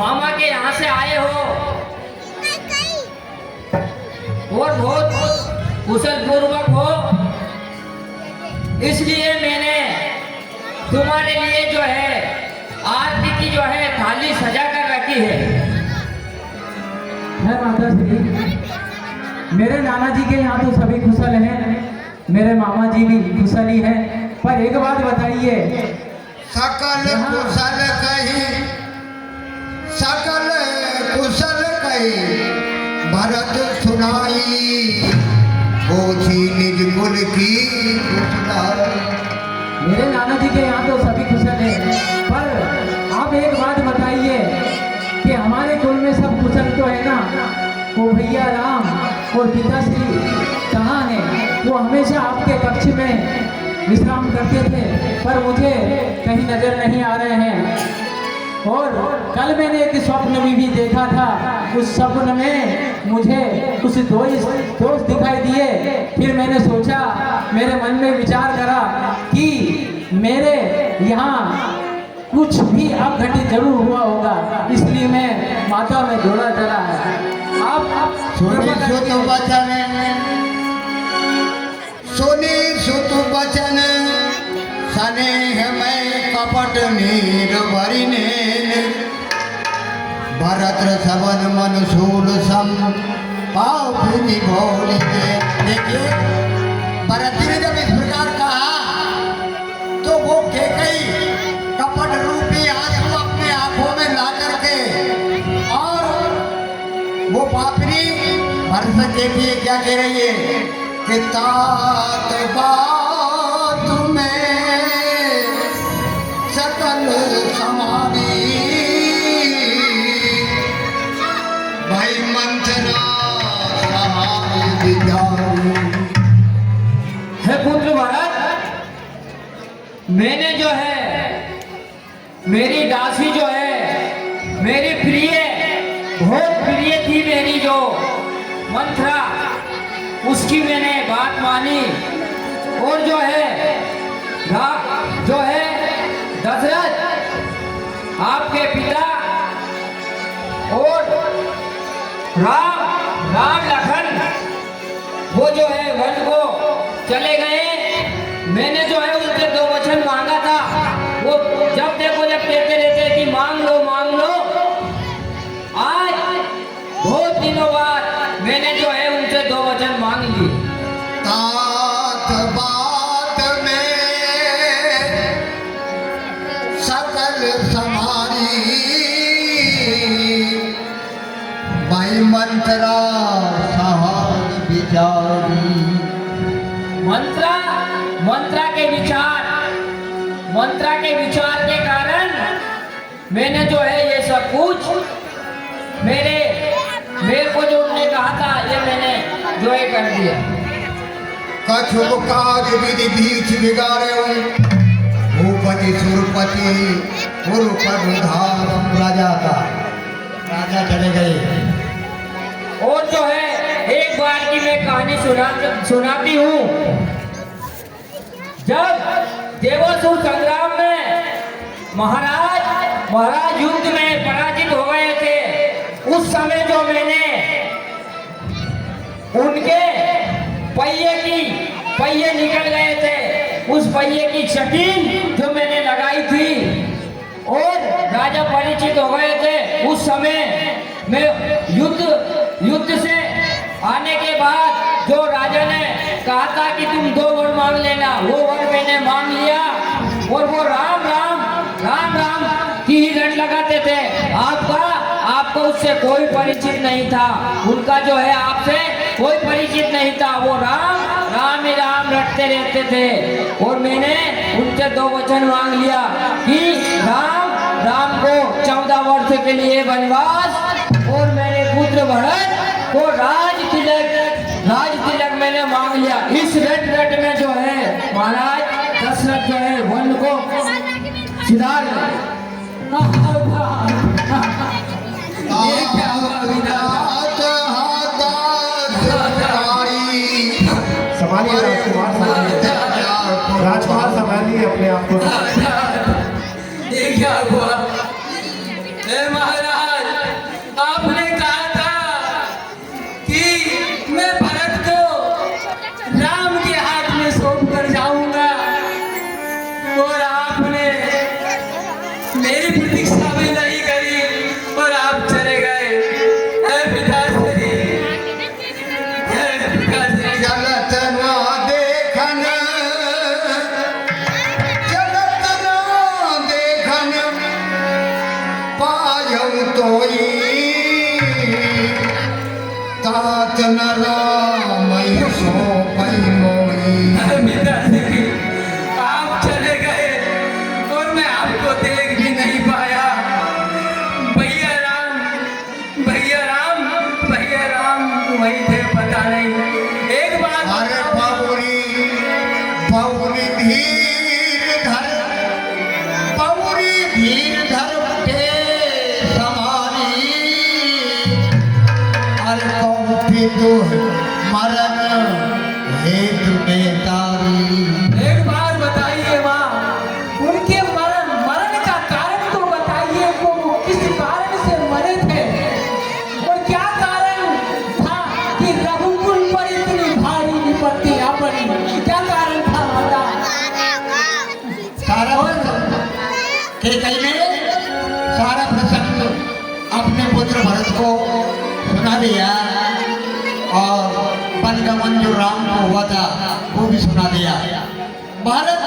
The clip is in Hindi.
मामा के यहाँ से आए हो और बहुत कुशल पूर्वक हो, इसलिए मैंने तुम्हारे लिए जो है आरती की जो है थाली सजा कर रखी है। माता श्री, मेरे नाना जी के यहाँ तो सभी कुशल हैं, मेरे मामा जी भी कुशल ही हैं, पर एक बात बताइए। सकल कुशल कही, सकल कुशल कही, भरत सुनाई, पोथी निज कुल की कुशलाई। मेरे नाना जी के यहाँ तो सभी कुशल हैं, पर आप एक बात बताइए कि हमारे कुल में सब कुशल तो है ना? वो भैया राम और पिताश्री कहाँ हैं? वो हमेशा आपके कक्ष में विश्राम करते थे, पर मुझे कहीं नजर नहीं आ रहे हैं। और कल मैंने एक स्वप्न में भी देखा था, उस स्वप्न में मुझे कुछ दोस्त दिखाई दिए। फिर मैंने सोचा, मेरे मन में विचार करा कि मेरे यहाँ कुछ भी अपघटित जरूर हुआ होगा, इसलिए मैं माता में जोड़ा चला है। आप सुनी सुत वचन, सुनी सुत वचन, स्नेह में कपट नीर भरिने, भरत सबन मन सूल सम पाव फिरी भोली दे। देखिए, भरत जी ने जब इस प्रकार कहा तो वो कैकई कपट रूपी आज हम अपने आंखों में ला करके, और वो पापड़ी भरत से देखिए क्या कह रही है कि तात बात में सकल समानी, भाई मंत्रा सहाय विचारी। हे पुत्र भरत, मैंने जो है मेरी दासी जो है मेरी प्रिय, बहुत प्रिय थी मेरी जो मंत्रा, उसकी मैंने बात मानी। और जो है दशरथ आपके पिता और राम लखन वो जो है वन को चले गए। मैंने जो है उनसे 2 वचन मांगा था, वो जब देखो जब कहते रहते कि मांग लो मांग लो। आज बहुत दिनों बाद मैंने जो है उनसे 2 वचन मांग लिए। तात बात में सकल समानी, भाई मंत्रा सहाय विचारी। मंत्रा के विचार के कारण मैंने जो है ये सब कुछ मेरे को जो उन्होंने कहा था ये मैंने जो है कर दिया। कछु काज विधि बीच बिगाड़े, भूपति सुरपति उधार राजा का राजा चले गए। और जो है एक बार की मैं कहानी सुनाती हूँ। जब देवासुर संग्राम में महाराज युद्ध में पराजित हो गए थे, उस समय जो मैंने उनके पहिए निकल गए थे, उस पहिए की शकील जो मैंने लगाई थी और राजा परिचित हो गए थे। उस समय मैं युद्ध से आने के बाद जो राजा ने कहा था कि तुम 2 वर मांग लेना, वो वर मैंने मांग लिया। और वो राम राम की ही रट लगाते थे। आपको उससे कोई परिचित नहीं था, उनका जो है आपसे कोई परिचित नहीं था। वो राम ही राम रटते रहते थे। और मैंने उनसे 2 वचन मांग लिया कि राम को 14 वर्ष के लिए वनवास, और मेरे पुत्र भरत को राज तिलक मैंने मांग लिया। इस रट में जो है महाराज दशरथ जो है वन को सिधार संभालिए राजकुमार संभालिए अपने आप को। ये क्या हुआ? महाराज न रामई सो पई मोई। पिताश्री, आप चले गए और मैं आपको देख भी नहीं पाया। भैया राम, भैया राम, भैया राम वही थे, पता नहीं। एक बात अरे बाबूरी, बाबूरी धीर धर, बाबूरी धीर धर के समारी। अरे कौपी तो मरण हेतु बेतारी। एक बात बताइए माँ, उनके मरण का कारण तो बताइए, वो किस कारण से मरे थे और क्या कारण था कि रघुकुल पर इतनी भारी विपत्ति आ पड़ी? क्या कारण था माता? सारा केकई ने सारा प्रसंग अपने पुत्र भरत को सुना दिया और वनगमन जो राम को हुआ था वो भी सुना दिया। भारत